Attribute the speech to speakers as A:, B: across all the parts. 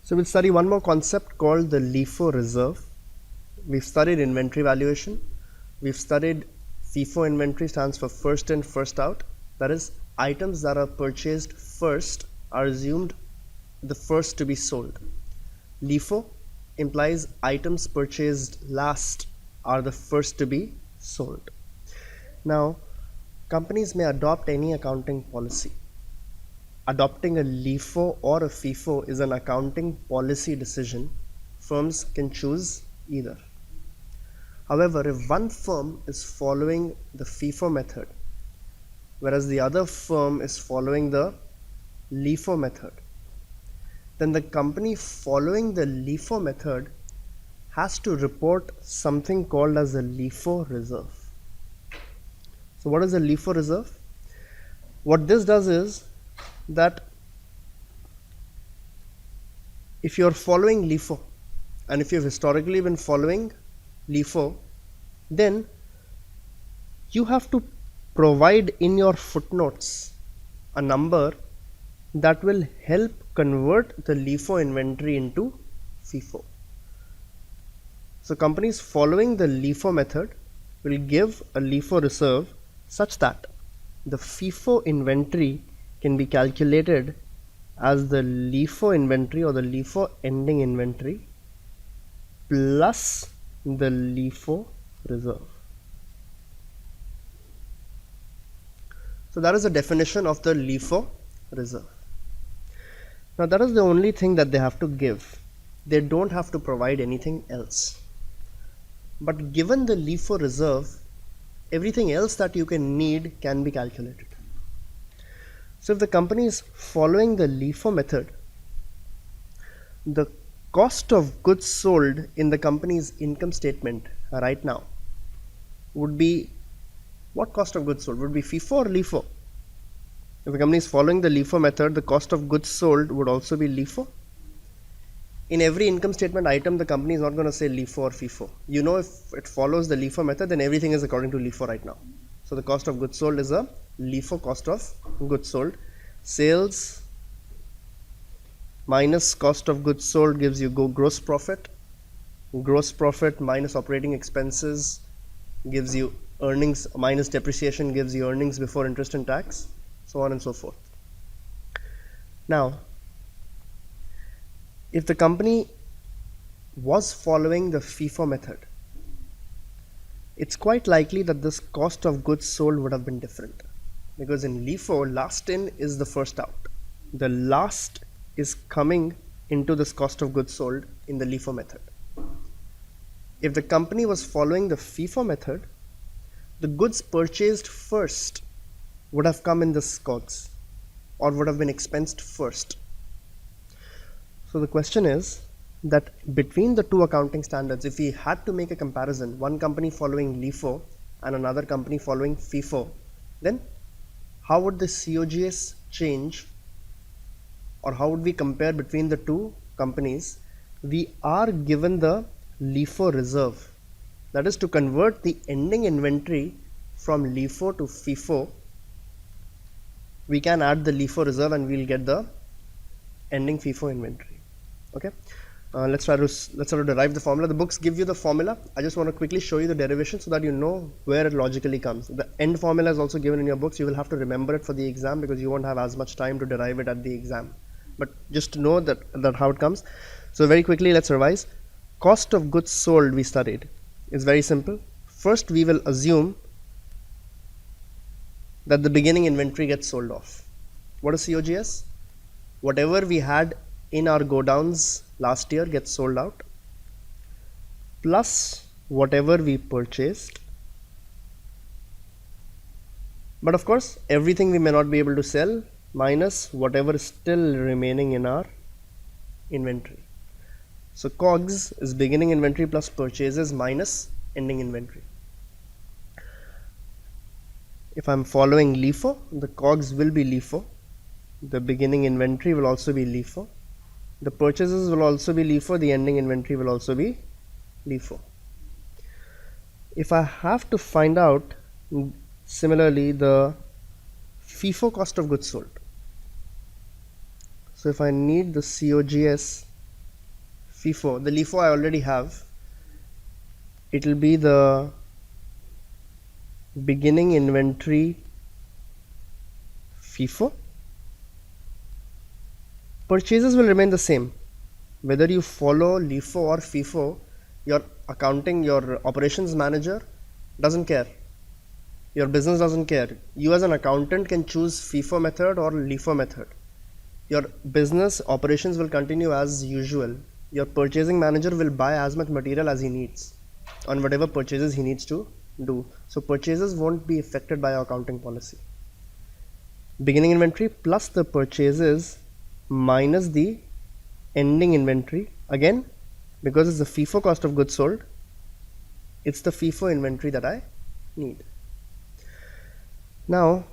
A: So we'll study one more concept called the LIFO reserve. We've studied inventory valuation. We've studied FIFO. Inventory stands for first in, first out. That is, items that are purchased first are assumed the first to be sold. LIFO implies items purchased last are the first to be sold. Now, companies may adopt any accounting policy. Adopting a LIFO or a FIFO is an accounting policy decision. Firms can choose either. However, if one firm is following the FIFO method, whereas the other firm is following the LIFO method, then the company following the LIFO method has to report something called as a LIFO reserve. So what is a LIFO reserve? What this does is that if you're following LIFO and if you've historically been following LIFO, then you have to provide in your footnotes a number that will help convert the LIFO inventory into FIFO. So companies following the LIFO method will give a LIFO reserve such that the FIFO inventory can be calculated as the LIFO inventory or the LIFO ending inventory plus the LIFO reserve. So that is the definition of the LIFO reserve. Now that is the only thing that they have to give. They don't have to provide anything else. But given the LIFO reserve, everything else that you can need can be calculated. So if the company is following the LIFO method, the cost of goods sold in the company's income statement right now would be, what cost of goods sold? Would be FIFO or LIFO? If the company is following the LIFO method, the cost of goods sold would also be LIFO. In every income statement item, the company is not going to say LIFO or FIFO. You know, if it follows the LIFO method, then everything is according to LIFO right now. So the cost of goods sold is a LIFO cost of goods sold. Sales minus cost of goods sold gives you gross profit. Gross profit minus operating expenses gives you earnings, minus depreciation gives you earnings before interest and tax, so on and so forth. Now, if the company was following the FIFO method, it's quite likely that this cost of goods sold would have been different, because in LIFO, last in is the first out. The last is coming into this cost of goods sold in the LIFO method. If the company was following the FIFO method, the goods purchased first would have come in this COGS or would have been expensed first. So the question is that between the two accounting standards, if we had to make a comparison, one company following LIFO and another company following FIFO, then how would the COGS change, or how would we compare between the two companies? We are given the LIFO reserve, that is to convert the ending inventory from LIFO to FIFO. We can add the LIFO reserve and we'll get the ending FIFO inventory. Okay, let's try to derive the formula. The books give you the formula. I just want to quickly show you the derivation so that you know where it logically comes. The end formula is also given in your books. You will have to remember it for the exam because you won't have as much time to derive it at the exam. But just to know that how it comes. So very quickly, let's revise. Cost of goods sold we studied is very simple. First, we will assume that the beginning inventory gets sold off. What is COGS? Whatever we had in our godowns last year gets sold out, plus whatever we purchased. But of course, everything we may not be able to sell, minus whatever is still remaining in our inventory. So COGS is beginning inventory plus purchases minus ending inventory. If I'm following LIFO, the COGS will be LIFO. The beginning inventory will also be LIFO. The purchases will also be LIFO. The ending inventory will also be LIFO. If I have to find out similarly the FIFO cost of goods sold, so if I need the COGS FIFO, the LIFO I already have. It will be the beginning inventory FIFO. Purchases will remain the same. Whether you follow LIFO or FIFO, your accounting, your operations manager doesn't care. Your business doesn't care. You as an accountant can choose FIFO method or LIFO method. Your business operations will continue as usual. Your purchasing manager will buy as much material as he needs on whatever purchases he needs to do. So purchases won't be affected by our accounting policy. Beginning inventory plus the purchases minus the ending inventory. Again, because it's the FIFO cost of goods sold, it's the FIFO inventory that I need. Now,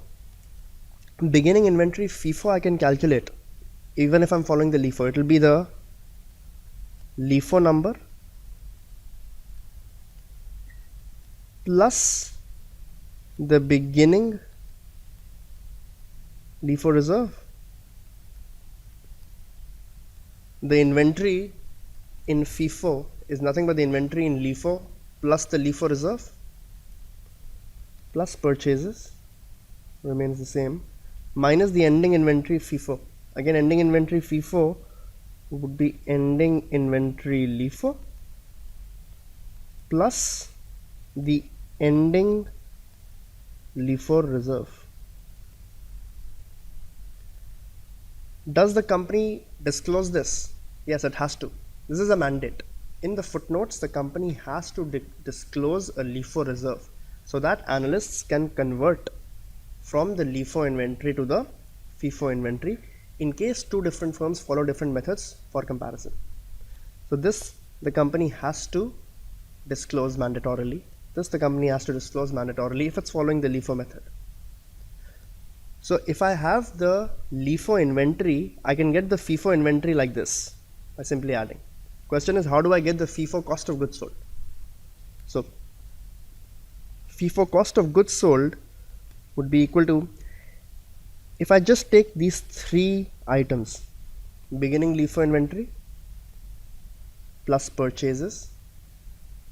A: beginning inventory FIFO I can calculate even if I'm following the LIFO. It will be the LIFO number plus the beginning LIFO reserve. The inventory in FIFO is nothing but the inventory in LIFO plus the LIFO reserve plus purchases remains the same minus the ending inventory FIFO. Again, ending inventory FIFO would be ending inventory LIFO plus the ending LIFO reserve. Does the company disclose this? Yes, it has to. This is a mandate. In the footnotes, the company has to disclose a LIFO reserve so that analysts can convert from the LIFO inventory to the FIFO inventory in case two different firms follow different methods for comparison. So this the company has to disclose mandatorily. This the company has to disclose mandatorily if it's following the LIFO method. So if I have the LIFO inventory, I can get the FIFO inventory like this by simply adding. Question is, how do I get the FIFO cost of goods sold? So FIFO cost of goods sold would be equal to, if I just take these three items, beginning LIFO inventory plus purchases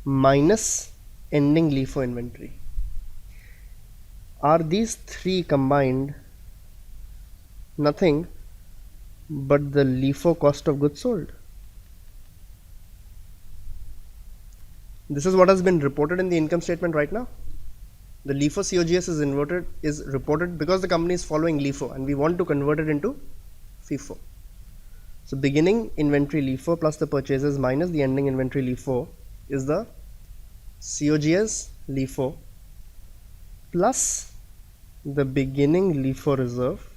A: minus ending LIFO inventory, are these three combined nothing but the LIFO cost of goods sold? This is what has been reported in the income statement right now. The LIFO COGS is reported because the company is following LIFO and we want to convert it into FIFO. So beginning inventory LIFO plus the purchases minus the ending inventory LIFO is the COGS LIFO plus the beginning LIFO reserve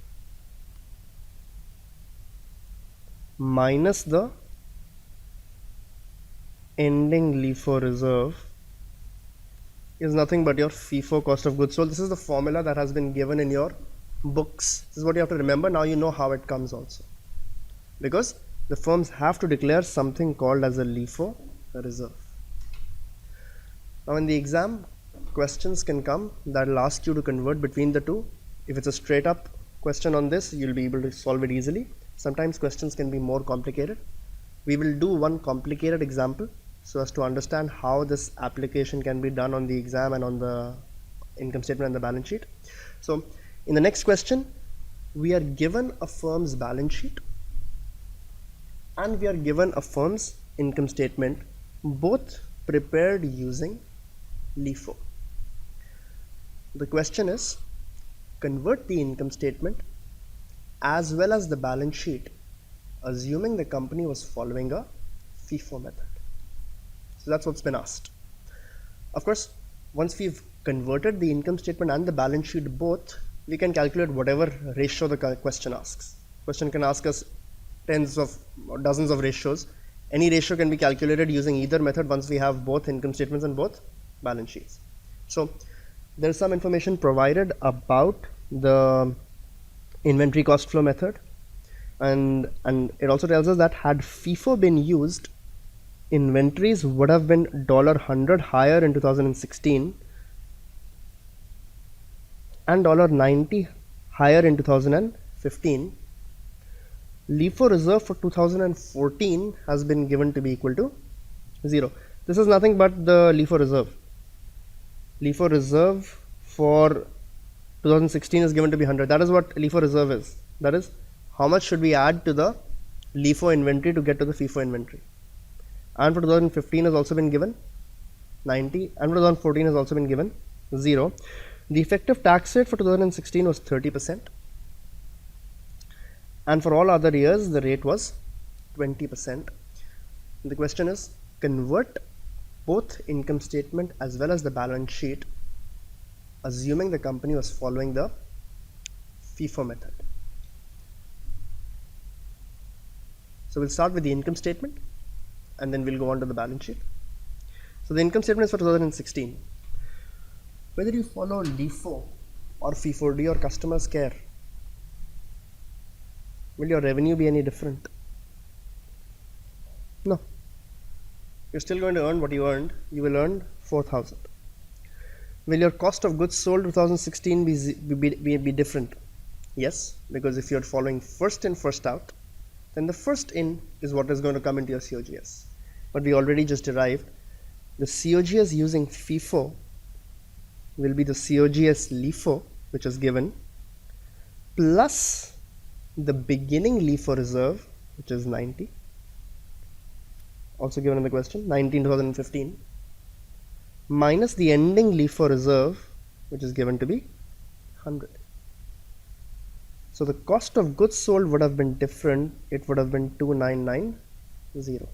A: minus the ending LIFO reserve is nothing but your FIFO cost of goods sold. This is the formula that has been given in your books. This is what you have to remember. Now you know how it comes also, because the firms have to declare something called as a LIFO reserve. Now in the exam, questions can come that will ask you to convert between the two. If it's a straight up question on this, you'll be able to solve it easily. Sometimes questions can be more complicated. We will do one complicated example so as to understand how this application can be done on the exam and on the income statement and the balance sheet. So in the next question, we are given a firm's balance sheet and we are given a firm's income statement, both prepared using LIFO. The question is, convert the income statement as well as the balance sheet, assuming the company was following a FIFO method. So that's what's been asked. Of course, once we've converted the income statement and the balance sheet both, we can calculate whatever ratio the question asks. Question can ask us tens of or dozens of ratios. Any ratio can be calculated using either method once we have both income statements and both balance sheets. So there's some information provided about the inventory cost flow method, and it also tells us that had FIFO been used, inventories would have been $100 higher in 2016 and $90 higher in 2015, LIFO reserve for 2014 has been given to be equal to 0. This is nothing but the LIFO reserve. LIFO reserve for 2016 is given to be 100. That is what LIFO reserve is. That is how much should we add to the LIFO inventory to get to the FIFO inventory. And for 2015 has also been given 90, and for 2014 has also been given 0. The effective tax rate for 2016 was 30%, and for all other years the rate was 20%. The question is, convert both income statement as well as the balance sheet assuming the company was following the FIFO method. So we'll start with the income statement and then we'll go on to the balance sheet. So the income statement is for 2016. Whether you follow LIFO or FIFO, do your customers care? Will your revenue be any different? No. You're still going to earn what you earned. You will earn 4,000. Will your cost of goods sold 2016 be different? Yes, because if you're following first in, first out, then the first in is what is going to come into your COGS. But we already just derived the COGS using FIFO will be the COGS LIFO, which is given, plus the beginning LIFO reserve, which is 90, also given in the question, 90 in 2015, minus the ending LIFO reserve, which is given to be 100. So the cost of goods sold would have been different. It would have been 2990.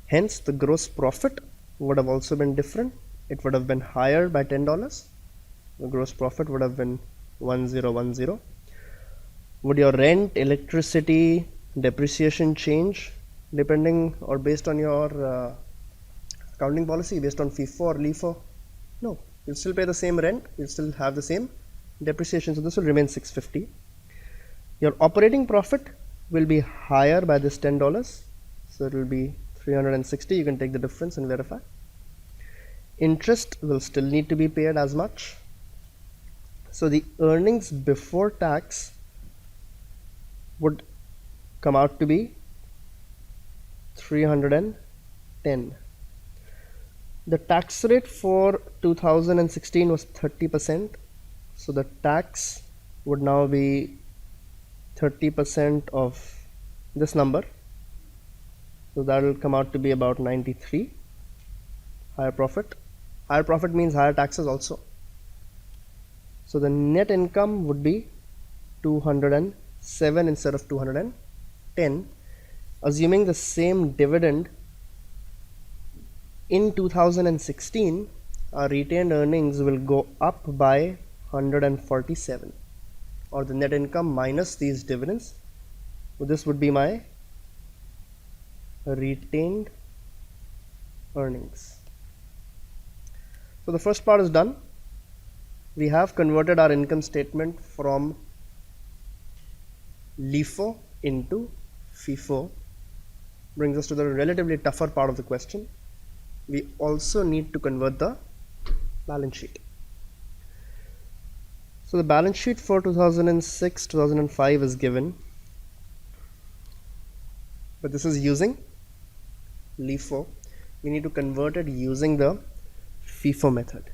A: Hence the gross profit would have also been different. It would have been higher by $10. The gross profit would have been 1010. Would your rent, electricity, depreciation change depending or based on your accounting policy, based on FIFO or LIFO? No, you'll still pay the same rent, you'll still have the same depreciation, so this will remain 650. Your operating profit will be higher by this $10, so it will be 360. You can take the difference and verify. Interest will still need to be paid as much, so the earnings before tax would come out to be 310. The tax rate for 2016 was 30%, so the tax would now be 30% of this number, so that will come out to be about 93. Higher profit means higher taxes also, so the net income would be 207 instead of 210. Assuming the same dividend in 2016, our retained earnings will go up by 147, or the net income minus these dividends. So this would be my retained earnings. So the first part is done. We have converted our income statement from LIFO into FIFO. Brings us to the relatively tougher part of the question. We also need to convert the balance sheet. So the balance sheet for 2006-2005 is given, but this is using LIFO. We need to convert it using the FIFO method.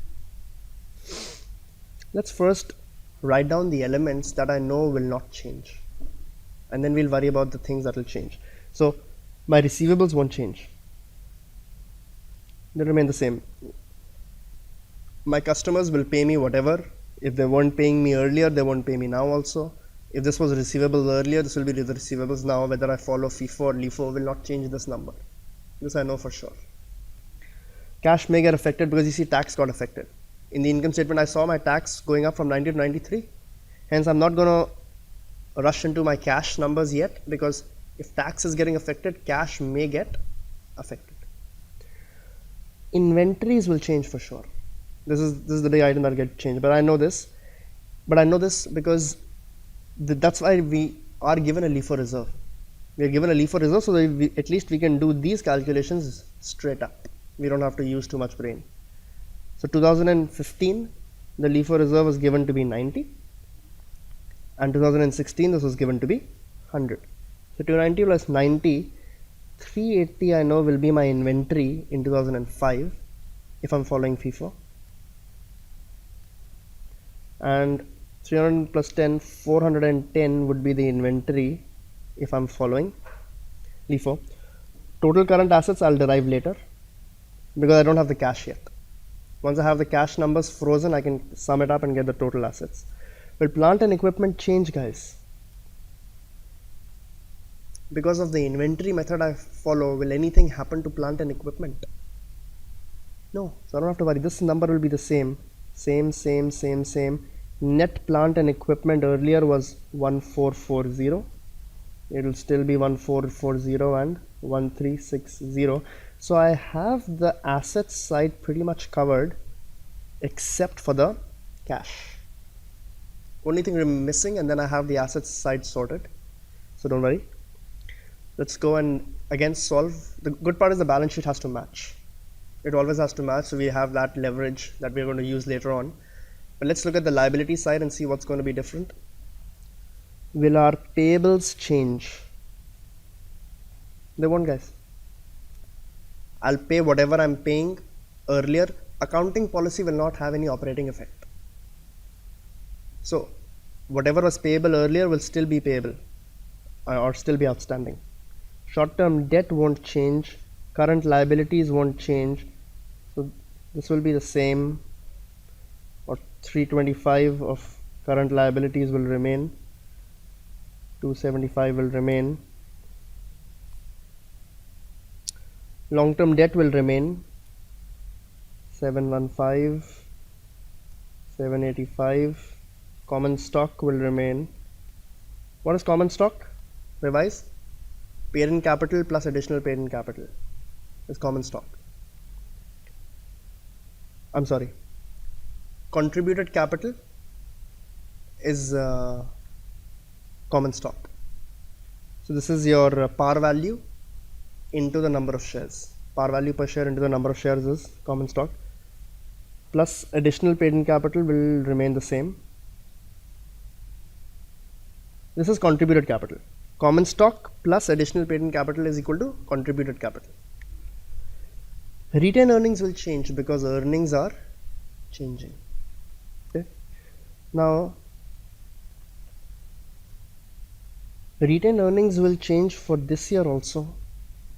A: Let's first write down the elements that I know will not change, and then we'll worry about the things that will change. So my receivables won't change. They remain the same. My customers will pay me whatever. If they weren't paying me earlier, they won't pay me now also. If this was receivables earlier, this will be the receivables now. Whether I follow FIFO or LIFO will not change this number. This I know for sure. Cash may get affected because you see tax got affected. In the income statement I saw my tax going up from 90 to 93. Hence I'm not going to rush into my cash numbers yet, because if tax is getting affected, cash may get affected. Inventories will change for sure. This is the big item that will get changed, but I know this. But I know this because that's why we are given a LIFO reserve. We are given a LIFO reserve so that at least we can do these calculations straight up. We don't have to use too much brain. So 2015, the LIFO reserve was given to be 90, and 2016 this was given to be 100. So 290 plus 90, 380 I know will be my inventory in 2005 if I'm following FIFO. And 300 plus 10, 410 would be the inventory if I'm following LIFO. Total current assets I'll derive later because I don't have the cash yet. Once I have the cash numbers frozen, I can sum it up and get the total assets. Will plant and equipment change, guys? Because of the inventory method I follow, will anything happen to plant and equipment? No, so I don't have to worry. This number will be the same. Same. Net plant and equipment earlier was 1440. It will still be 1440 and 1360. So I have the assets side pretty much covered except for the cash. Only thing I'm missing, and then I have the assets side sorted. So don't worry. Let's go and again solve. The good part is the balance sheet has to match. It always has to match, so we have that leverage that we're going to use later on. But let's look at the liability side and see what's going to be different. Will our payables change? They won't, guys. I'll pay whatever I'm paying earlier. Accounting policy will not have any operating effect. So whatever was payable earlier will still be payable or still be outstanding. Short-term debt won't change. Current liabilities won't change. So this will be the same, or 325 of current liabilities will remain. 275 will remain. Long-term debt will remain. 715, 785. Common stock will remain. What is common stock? Revise. Parent capital plus additional parent capital is common stock. I'm sorry. Contributed capital is common stock. So this is your par value into the number of shares. Par value per share into the number of shares is common stock. Plus additional parent capital will remain the same. This is contributed capital. Common stock plus additional parent capital is equal to contributed capital. Retained earnings will change because earnings are changing. Okay. Now, retained earnings will change for this year also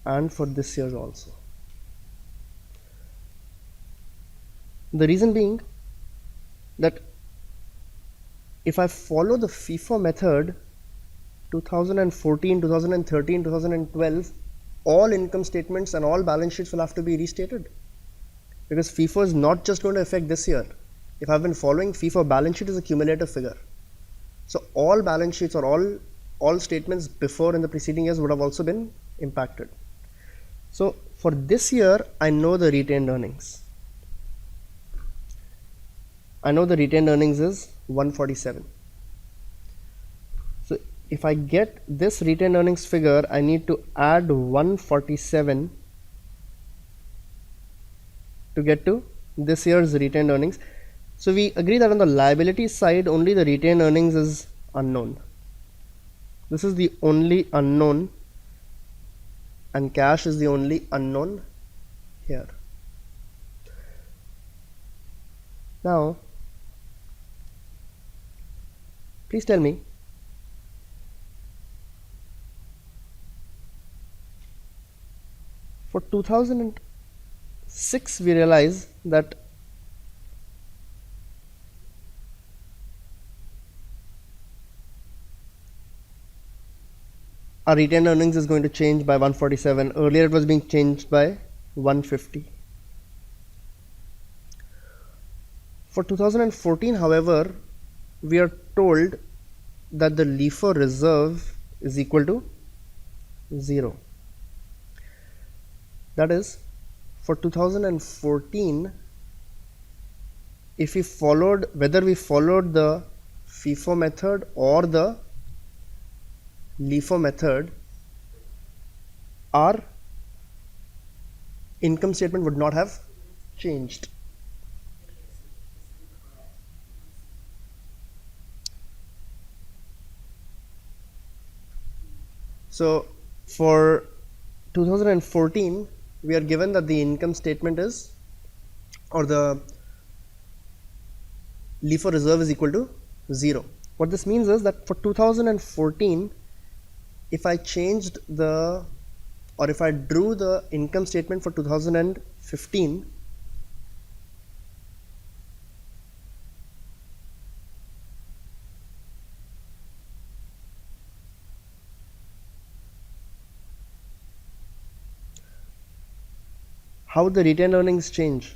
A: and for this year also. The reason being that if I follow the FIFO method, 2014, 2013, 2012, all income statements and all balance sheets will have to be restated, because FIFO is not just going to affect this year. If I've been following FIFO, balance sheet is a cumulative figure. So all balance sheets or all statements before in the preceding years would have also been impacted. So for this year, I know the retained earnings. I know the retained earnings is 147. So if I get this retained earnings figure, I need to add 147 to get to this year's retained earnings. So we agree that on the liability side, only the retained earnings is unknown. This is the only unknown, and cash is the only unknown here. Now, please tell me, for 2006 we realize that our retained earnings is going to change by 147. Earlier it was being changed by 150. For 2014, however, we are told that the LIFO reserve is equal to 0. That is, for 2014, if we followed, whether we followed the FIFO method or the LIFO method, our income statement would not have changed. So for 2014, we are given that the income statement is, or the LIFO reserve is equal to 0. What this means is that for 2014, if I changed the, or if I drew the income statement for 2015, how would the retained earnings change?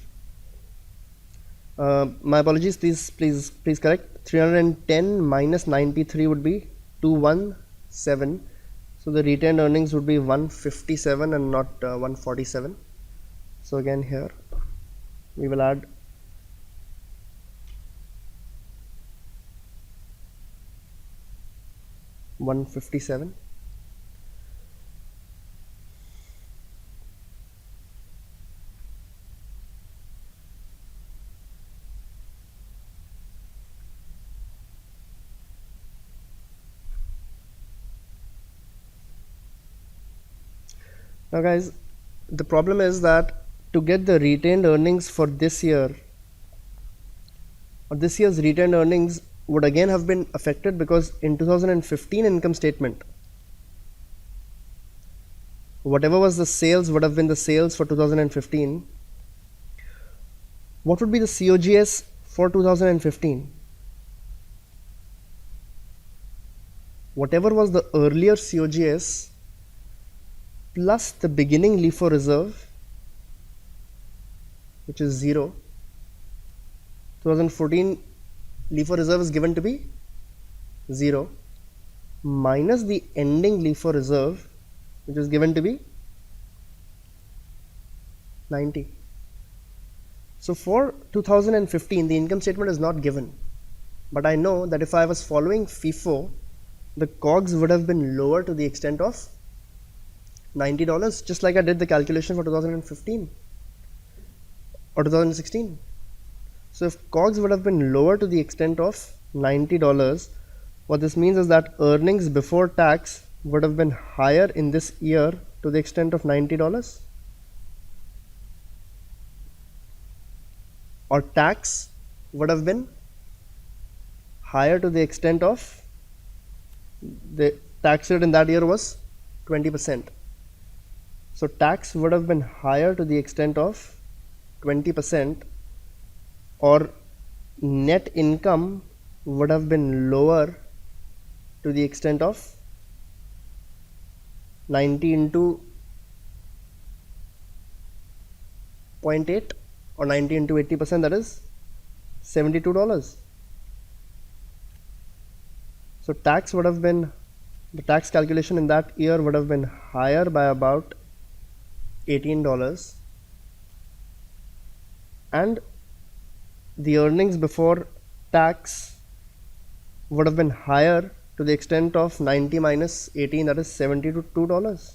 A: My apologies, please correct. 310 minus 93 would be 217. So the retained earnings would be 157 and not 147. So again here we will add 157. Now guys, the problem is that to get the retained earnings for this year, or this year's retained earnings would again have been affected, because in 2015 income statement, whatever was the sales would have been the sales for 2015. What would be the COGS for 2015? Whatever was the earlier COGS plus the beginning LIFO reserve, which is 0. 2014 LIFO reserve is given to be 0, minus the ending LIFO reserve, which is given to be 90. So for 2015 the income statement is not given, but I know that if I was following FIFO, the COGS would have been lower to the extent of $90, just like I did the calculation for 2015 or 2016. So if COGS would have been lower to the extent of $90, what this means is that earnings before tax would have been higher in this year to the extent of $90, or tax would have been higher to the extent of, the tax rate in that year was 20%. So tax would have been higher to the extent of 20%, or net income would have been lower to the extent of 90 into 0.8, or 90 into 80%, that is $72. So tax would have been, the tax calculation in that year would have been higher by about $18, and the earnings before tax would have been higher to the extent of 90 minus 18, that is $72.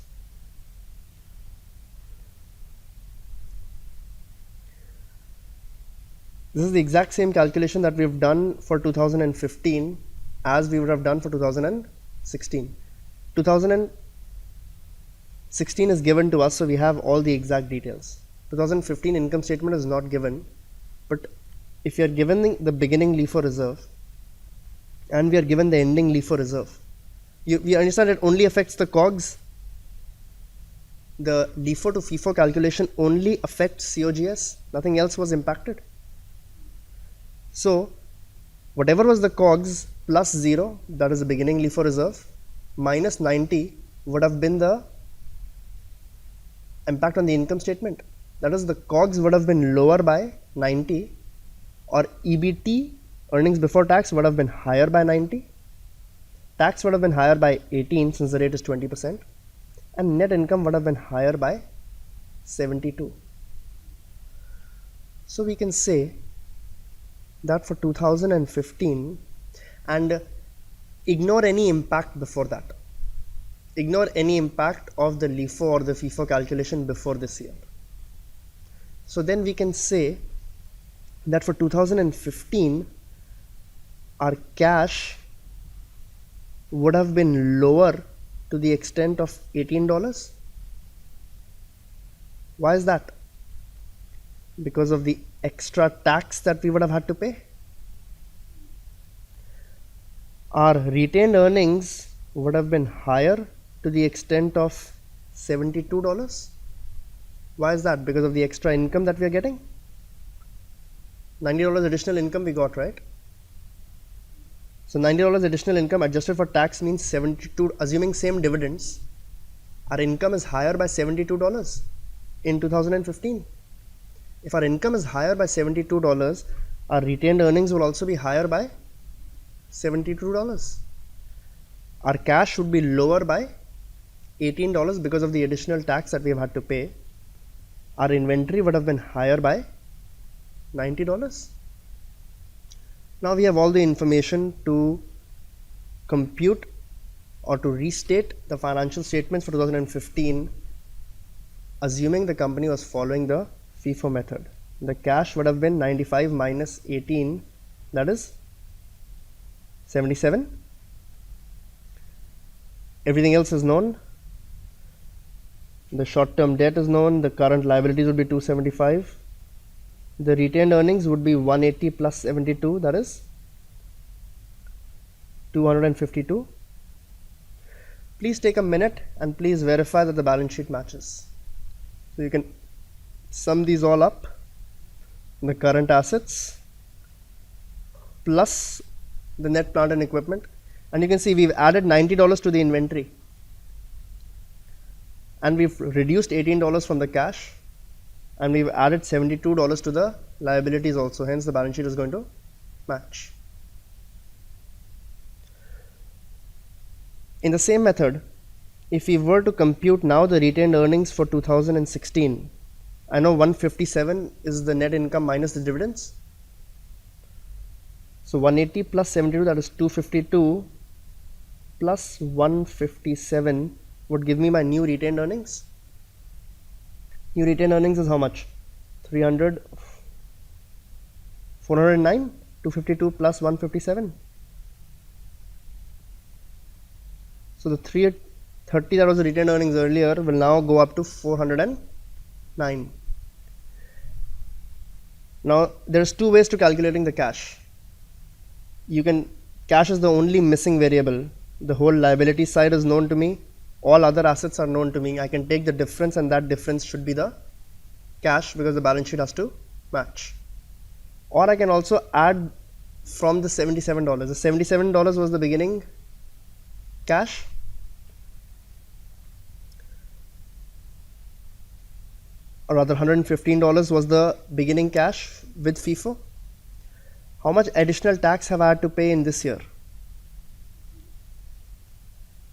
A: This is the exact same calculation that we've done for 2015 as we would have done for 2016. 2016 is given to us, so we have all the exact details. 2015 income statement is not given, but if you are given the beginning LIFO reserve and we are given the ending LIFO reserve, we understand it only affects the COGS. The LIFO to FIFO calculation only affects COGS, nothing else was impacted. So whatever was the COGS plus 0, that is the beginning LIFO reserve, minus 90 would have been the impact on the income statement. That is, the COGS would have been lower by 90, or EBT, earnings before tax, would have been higher by 90, tax would have been higher by 18 since the rate is 20%, and net income would have been higher by 72. So we can say that for 2015, and ignore any impact before that, ignore any impact of the LIFO or the FIFO calculation before this year. So then we can say that for 2015 our cash would have been lower to the extent of $18. Why is that? Because of the extra tax that we would have had to pay. Our retained earnings would have been higher to the extent of $72. Why is that? Because of the extra income that we are getting. $90 additional income we got, right? So $90 additional income adjusted for tax means 72, assuming same dividends, our income is higher by $72 in 2015. If our income is higher by $72, our retained earnings will also be higher by $72. Our cash would be lower by $18 because of the additional tax that we have had to pay. Our inventory would have been higher by $90. Now we have all the information to compute or to restate the financial statements for 2015, assuming the company was following the FIFO method. The cash would have been 95 minus 18, that is 77. Everything else is known. The short-term debt is known. The current liabilities would be 275. The retained earnings would be 180 plus 72, that is 252. Please take a minute and please verify that the balance sheet matches. So you can sum these all up. The current assets plus the net plant and equipment, and you can see we've added $90 to the inventory and we've reduced $18 from the cash, and we've added $72 to the liabilities also, hence the balance sheet is going to match. In the same method, if we were to compute now the retained earnings for 2016, I know 157 is the net income minus the dividends. So 180 plus 72, that is 252 plus 157 would give me my new retained earnings. New retained earnings is how much? 409, 252 plus 157. So the 330 that was the retained earnings earlier will now go up to 409. Now there's two ways to calculating the cash. Cash is the only missing variable. The whole liability side is known to me. All other assets are known to me. I can take the difference, and that difference should be the cash because the balance sheet has to match. Or I can also add from the $77. The $77 was the beginning cash. Or rather $115 was the beginning cash with FIFO. How much additional tax have I had to pay in this year?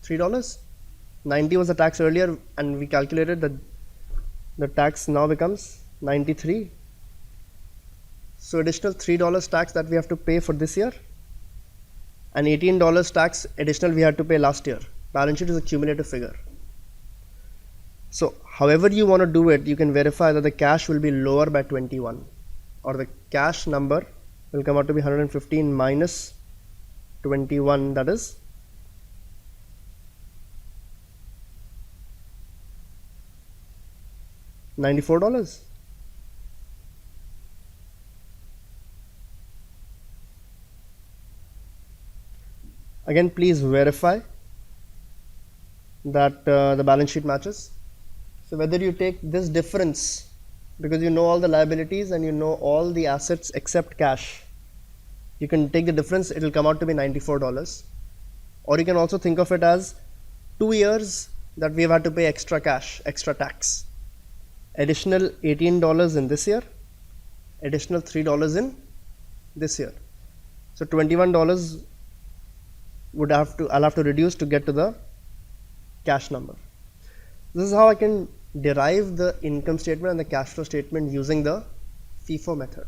A: $3. 90 was the tax earlier, and we calculated that the tax now becomes 93. So additional $3 tax that we have to pay for this year, and $18 tax additional we had to pay last year. Balance sheet is a cumulative figure. So however you want to do it, you can verify that the cash will be lower by 21, or the cash number will come out to be 115 minus 21, that is $94. Again, please verify that the balance sheet matches. So whether you take this difference, because you know all the liabilities and you know all the assets except cash, you can take the difference, it will come out to be $94. Or you can also think of it as 2 years that we have had to pay extra cash, extra tax. Additional $18 in this year, additional $3 in this year. So $21 I'll have to reduce to get to the cash number. This is how I can derive the income statement and the cash flow statement using the FIFO method.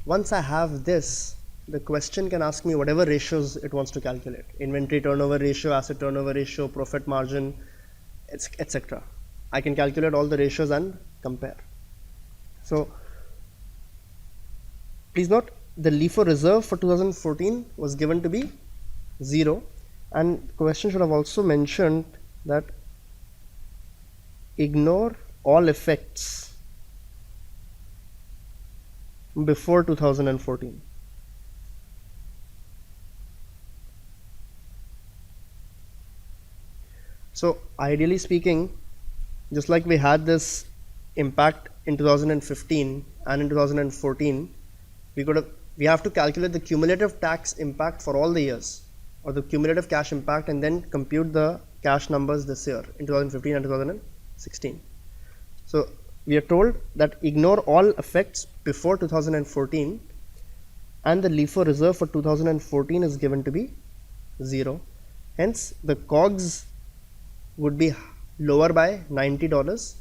A: Once I have this, the question can ask me whatever ratios it wants to calculate: inventory turnover ratio, asset turnover ratio, profit margin, etc. I can calculate all the ratios and compare. So please note, the LIFO reserve for 2014 was given to be 0. And the question should have also mentioned that ignore all effects before 2014. So ideally speaking, just like we had this impact in 2015 and in 2014, we have to calculate the cumulative tax impact for all the years, or the cumulative cash impact, and then compute the cash numbers this year in 2015 and 2016. So we are told that ignore all effects before 2014, and the LIFO reserve for 2014 is given to be 0. Hence the COGS would be lower by $90,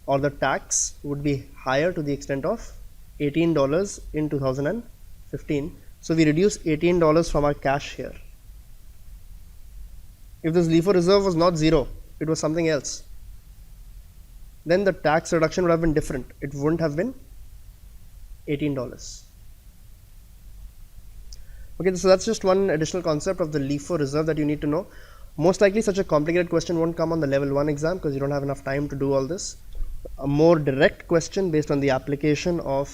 A: or the tax would be higher to the extent of $18 in 2015. So we reduce $18 from our cash here. If this LIFO reserve was not 0, it was something else, then the tax reduction would have been different. It wouldn't have been $18. Okay, so that's just one additional concept of the LIFO reserve that you need to know. Most likely such a complicated question won't come on the level 1 exam because you don't have enough time to do all this. A more direct question based on the application of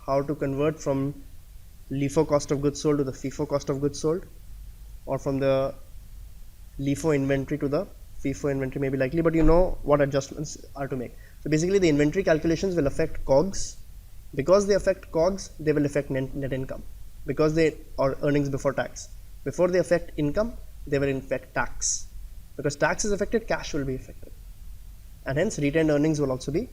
A: how to convert from LIFO cost of goods sold to the FIFO cost of goods sold, or from the LIFO inventory to the FIFO inventory may be likely, but you know what adjustments are to make. So basically the inventory calculations will affect COGS. Because they affect COGS, they will affect net income, because they are earnings before tax. Before they affect income, they will affect tax. Because tax is affected, cash will be affected, and hence retained earnings will also be